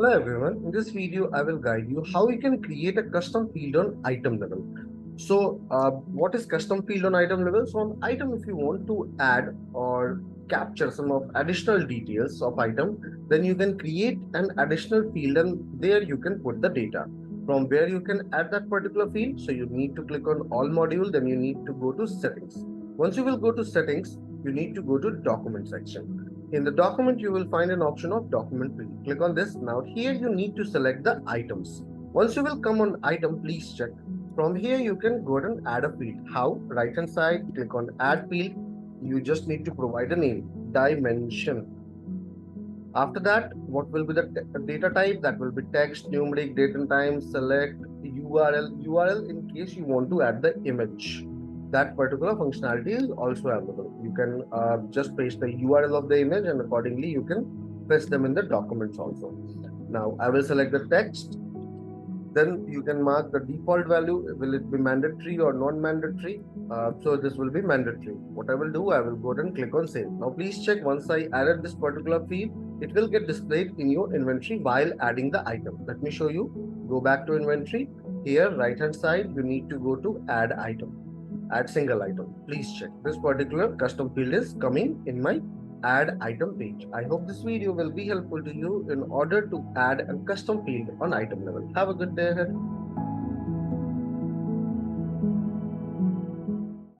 Hello everyone. In this video, I will guide you how you can create a custom field on item level. What is custom field on item level? So, on item, if you want to add or capture some of additional details of item, then you can create an additional field, and there you can put the data. From where you can add that particular field, so you need to click on all module, then you need to go to settings. Once you will go to settings, you need to go to document section. In the document, you will find an option of document field. Click on this. Now here you need to select the items. Once you will come on item, please check. From here, you can go ahead and add a field. How? Right hand side, click on add field. You just need to provide a name, dimension. After that, what will be the data type? That will be text, numeric, date and time, select URL. URL in case you want to add the image. That particular functionality is also available. You can just paste the URL of the image, and accordingly you can paste them in the documents also. Now I will select the text. Then you can mark the default value. Will it be mandatory or non-mandatory? So this will be mandatory. What I will do, I will go ahead and click on save. Now please check, once I added this particular field, it will get displayed in your inventory while adding the item. Let me show you. Go back to inventory. Here, right hand side, you need to go to add item. Add single item. Please check. This particular custom field is coming in my add item page. I hope this video will be helpful to you in order to add a custom field on item level. Have a good day ahead.